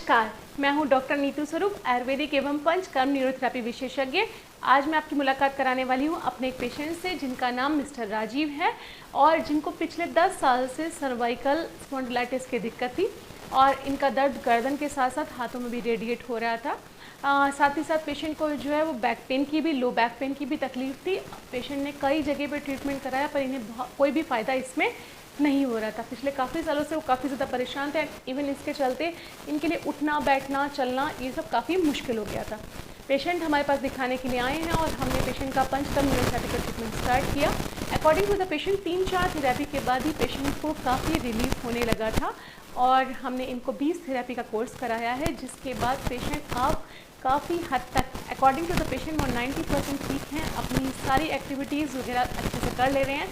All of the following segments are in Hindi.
नमस्कार, मैं हूं डॉक्टर नीतू स्वरूप, आयुर्वेदिक एवं पंचकर्म न्यूरोथेरेपी विशेषज्ञ। आज मैं आपकी मुलाकात कराने वाली हूं अपने एक पेशेंट से जिनका नाम मिस्टर राजीव है और जिनको पिछले 10 साल से सर्वाइकल स्पॉन्डिलाइटिस की दिक्कत थी और इनका दर्द गर्दन के साथ साथ हाथों में भी रेडिएट हो रहा था। साथ ही साथ पेशेंट को जो है वो बैक पेन की भी, लो बैक पेन की भी तकलीफ थी। पेशेंट ने कई जगह पे ट्रीटमेंट कराया पर इन्हें कोई भी फ़ायदा इसमें नहीं हो रहा था। पिछले काफ़ी सालों से वो काफ़ी ज़्यादा परेशान थे। इवन इसके चलते इनके लिए उठना, बैठना, चलना ये सब काफ़ी मुश्किल हो गया था। पेशेंट हमारे पास दिखाने के लिए आए हैं और हमने पेशेंट का पंचकर्म न्यूरोथेरेपी का ट्रीटमेंट स्टार्ट किया। According to the patient 3-4 therapy के बाद ही पेशेंट को काफ़ी रिलीफ होने लगा था और हमने इनको 20 थेरेपी का कोर्स कराया है, जिसके बाद पेशेंट आप काफ़ी हद तक अकॉर्डिंग टू द पेशेंट वो 90% ठीक हैं। अपनी सारी एक्टिविटीज़ वगैरह अच्छे से कर ले रहे हैं।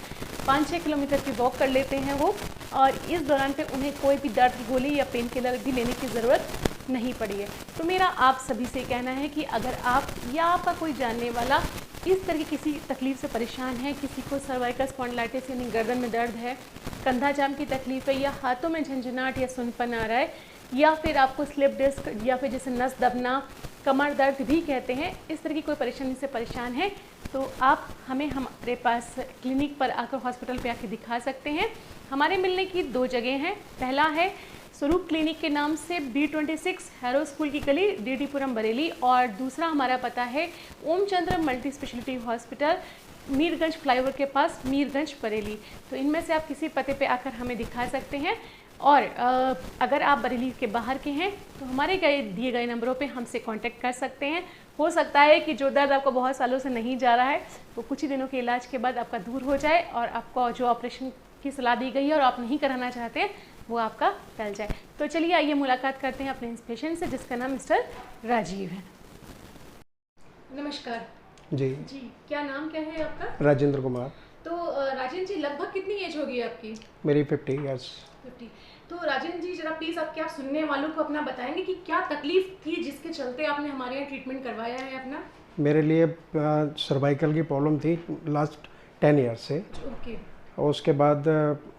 5-6 किलोमीटर की वॉक कर लेते हैं वो, और इस दौरान पे उन्हें कोई भी दर्द की गोली या पेन किलर भी लेने की ज़रूरत नहीं पड़ी है। तो मेरा आप सभी से कहना है कि अगर आप या आपका कोई जानने वाला इस तरह की किसी तकलीफ़ से परेशान है, किसी को सर्वाइकल स्पॉन्डिलाइटिस यानी गर्दन में दर्द है, कंधा जाम की तकलीफ़ है, या हाथों में झंझनाहट या सुनपन आ रहा है, या फिर आपको स्लिप डिस्क या फिर जैसे नस दबना, कमर दर्द भी कहते हैं, इस तरह की कोई परेशानी से परेशान है तो आप हमें हमारे पास क्लिनिक पर आकर, हॉस्पिटल पे आके दिखा सकते हैं। हमारे मिलने की 2 जगह हैं। पहला है स्वरूप क्लिनिक के नाम से B26 हैरो स्कूल की गली, DD-पुरम बरेली, और दूसरा हमारा पता है Omchandra multi speciality hospital, Mirganj flyover के पास, मीरगंज बरेली। तो इनमें से आप किसी पते पे आकर हमें दिखा सकते हैं। और अगर आप बरेली के बाहर के हैं तो हमारे दिए गए नंबरों पे हमसे कांटेक्ट कर सकते हैं। हो सकता है कि जो दर्द आपको बहुत सालों से नहीं जा रहा है वो कुछ ही दिनों के इलाज के बाद आपका दूर हो जाए और आपको जो ऑपरेशन की सलाह दी गई है और आप नहीं कराना चाहते हैं वो आपका टल जाए। तो चलिए आइए मुलाकात करते हैं अपने इस पेशेंट से जिसका नाम मिस्टर राजीव है। नमस्कार जी। क्या नाम क्या है आपका? राजेंद्र कुमार। तो राजेंद्र जी, लगभग कितनी एज होगी आपकी? मेरी 50 ईयर्स। 50। तो राजेंद्र जी, जरा प्लीज़ आप क्या सुनने वालों को अपना बताएंगे कि क्या तकलीफ थी जिसके चलते आपने हमारे यहाँ ट्रीटमेंट करवाया है अपना? मेरे लिए सर्वाइकल की प्रॉब्लम थी लास्ट 10 ईयर्स से। ओके। और उसके बाद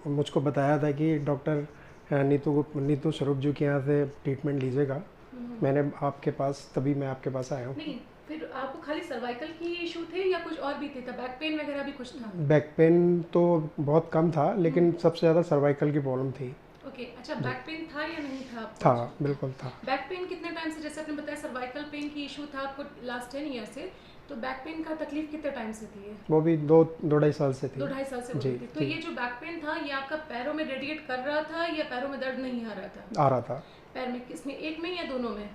मुझको बताया था कि डॉक्टर नीतू स्वरूप जी के यहाँ से ट्रीटमेंट लीजिएगा। मैंने आपके पास, तभी मैं आपके पास आया हूँ। नहीं, फिर आपको खाली सर्वाइकल की इशू थे या कुछ और भी थे? बैक पेन वगैरह भी कुछ था? बैक पेन तो बहुत कम था, लेकिन सबसे ज़्यादा सर्वाइकल की प्रॉब्लम थी। ओके, अच्छा, बैक पेन था या नहीं था आपको? था, बिल्कुल था। बैक पेन कितने टाइम से, जैसे आपने बताया सर्वाइकल पेन की इशू था आपको लास्ट 10 ईयर से, तो बैक पेन का तकलीफ कितने टाइम से थी? वो भी 2-2.5 साल से थी। 2-2.5 साल से होती थी। तो ये जो बैक पेन था ये आपका पैरों में रेडिएट कर रहा था या पैरों में दर्द नहीं आ रहा था? आ रहा था। पैर में किसमें, एक में या दोनों में?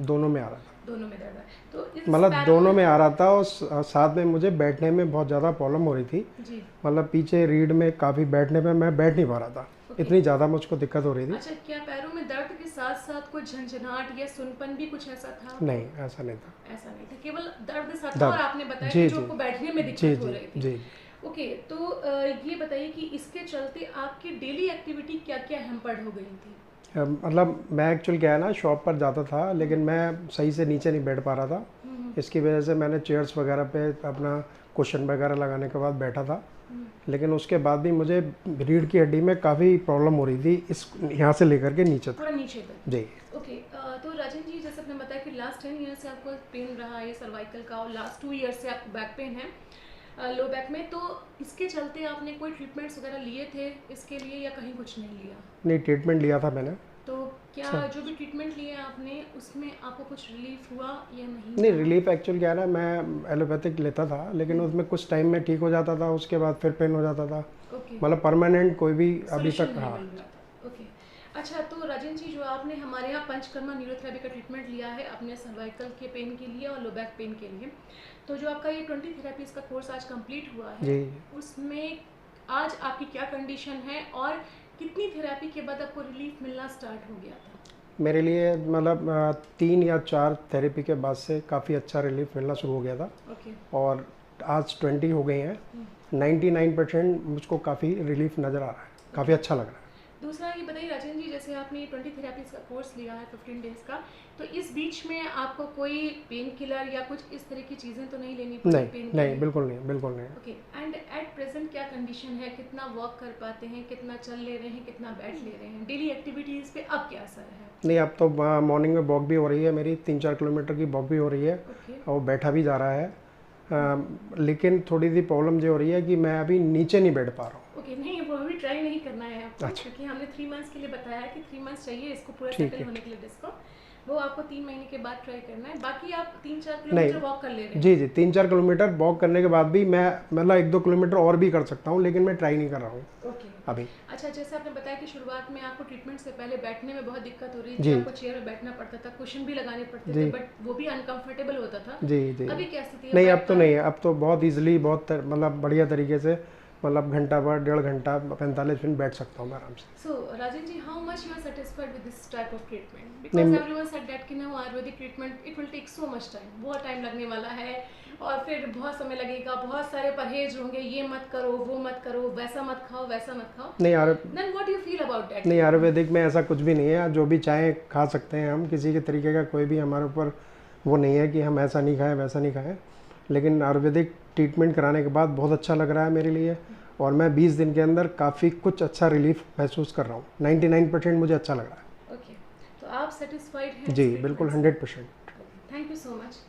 दोनों में आ रहा था। दोनों में दर्द है। तो मतलब दोनों में आ रहा था, और साथ में मुझे बैठने में बहुत ज़्यादा प्रॉब्लम हो रही थी जी। मतलब पीछे रीढ़ में काफ़ी बैठने में मैं बैठ नहीं पा रहा था। इतनी ज़्यादा मुझको दिक्कत हो रही थी। अच्छा, क्या पैरों में दर्द के साथ साथ कुछ झंझनाहट या सुनपन भी कुछ ऐसा था? नहीं, ऐसा नहीं था। ऐसा नहीं था, केवल दर्द सा था। और आपने बताया कि जो आपको बैठने में दिक्कत हो रही थी। जी। ओके, तो ये बताइए कि इसके चलते आपकी डेली एक्टिविटी क्या क्या हैम्पर्ड हो गई थी? मतलब मैं एक्चुअल क्या है ना, शॉप पर जाता था लेकिन मैं सही से नीचे नहीं बैठ पा रहा था। इसकी वजह से मैंने चेयर्स वगैरह पे अपना कुशन वगैरह लगाने के बाद बैठा था, लेकिन उसके बाद भी मुझे रीढ़ की हड्डी में काफ़ी प्रॉब्लम हो रही थी, इस यहाँ से लेकर के नीचे तक। थोड़ा नीचे तक? जी। ओके, तो राजन जी, जैसे आपने बताया कि लास्ट 10 ईयर से आपको पेन रहा है सर्वाइकल का, और लास्ट 2 ईयर से आपको बैक पेन है लो बैक में, तो इसके चलते आपने कोई ट्रीटमेंट्स वगैरह लिए थे इसके लिए या कहीं कुछ नहीं लिया? नहीं, ट्रीटमेंट लिया था मैंने। तो क्या जो भी ट्रीटमेंट लिए आपने उसमें आपको कुछ रिलीफ हुआ या नहीं? नहीं, रिलीफ एक्चुअल क्या है ना, मैं एलोपैथिक लेता था लेकिन उसमें कुछ टाइम में ठीक हो जाता था, उसके बाद फिर पेन हो जाता था। मतलब परमानेंट कोई भी अभी तक। हाँ। ओके, अच्छा, तो राजन जी, जो आपने हमारे यहाँ पंचकर्मा न्यूरोथेरेपी का ट्रीटमेंट लिया है अपने सर्वाइकल के पेन के लिए और लो बैक पेन के लिए, तो जो आपका ये 20 थेरेपीज का कोर्स आज कंप्लीट हुआ है जी। उसमें आज आपकी क्या कंडीशन है और कितनी थेरेपी के बाद आपको रिलीफ मिलना स्टार्ट हो गया था? मेरे लिए मतलब 3 या 4 थेरेपी के बाद से काफ़ी अच्छा रिलीफ मिलना शुरू हो गया था। ओके। और आज 20 हो गई हैं। 99% मुझको काफ़ी रिलीफ नज़र आ रहा है, काफ़ी अच्छा लग रहा है। दूसरा ये बताइए राजेंद्र जी, जैसे आपने 20 थेरेपीज का कोर्स लिया है 15 डेज का, तो इस बीच में आपको कोई पेन किलर या कुछ इस तरह की चीज़ें तो नहीं लेनी पड़ी? नहीं नहीं, बिल्कुल नहीं, बिल्कुल नहीं। ओके, एंड एट प्रेजेंट क्या कंडीशन है? कितना वॉक कर पाते हैं, कितना चल ले रहे हैं, कितना बैठ ले रहे हैं? डेली एक्टिविटीज़ पे अब क्या असर है? नहीं, अब तो मॉर्निंग में वॉक भी हो रही है मेरी, 3-4 किलोमीटर की वॉक भी हो रही है। और बैठा भी जा रहा है। लेकिन थोड़ी सी प्रॉब्लम ये हो रही है कि मैं अभी नीचे नहीं बैठ पा रहा हूँ। ओके, नहीं वो अभी ट्राई नहीं करना है आपको। अच्छा। क्योंकि हमने 3 मंथ्स के लिए बताया है कि 3 मंथ्स चाहिए इसको पूरा सेटल होने के लिए डिस्क को, वो आपको 3 महीने के बाद ट्राई करना है। बाकी आप 3-4 किलोमीटर वॉक कर ले रहे हैं? जी जी, 3-4 किलोमीटर वॉक करने के बाद भी मैं मतलब 1-2 किलोमीटर और भी कर सकता हूँ, लेकिन मैं ट्राई नहीं कर रहा हूँ अभी। अच्छा, जैसे आपने बताया कि शुरुआत में आपको ट्रीटमेंट से पहले बैठने में बहुत दिक्कत हो रही थी, आपको चेयर में बैठना पड़ता था, कुशन भी लगाने पड़ते थे, बट वो भी अनकंफर्टेबल होता था। जी जी। अभी क्या स्थिति है? नहीं, अब तो नहीं है, अब तो बहुत इजीली, बहुत मतलब बढ़िया तरीके से, मतलब घंटा भर, 1.5 घंटा, 45 मिनट बैठ सकता हूँ मैं आराम से। So Rajendra ji, how much you are satisfied with this type of treatment? Because everyone said that कि ना Ayurvedic treatment it will take so much time, बहुत टाइम लगने वाला है और फिर बहुत समय लगेगा, बहुत सारे परहेज होंगे, ये मत करो, वो मत करो, वैसा मत खाओ, वैसा मत खाओ। नहीं Then what do you feel about that? नहीं, आयुर्वेदिक में ऐसा कुछ भी नहीं है, जो भी चाहे खा सकते हैं हम, किसी के तरीके का कोई भी हमारे ऊपर वो नहीं है कि हम ऐसा नहीं खाएं, वैसा नहीं खाएं। लेकिन आयुर्वेदिक ट्रीटमेंट कराने के बाद बहुत अच्छा लग रहा है मेरे लिए, और मैं 20 दिन के अंदर काफ़ी कुछ अच्छा रिलीफ महसूस कर रहा हूँ। 99% मुझे अच्छा लग रहा है। ओके, तो आप सेटिस्फाइड हैं? जी बिल्कुल, 100%। Thank you so much.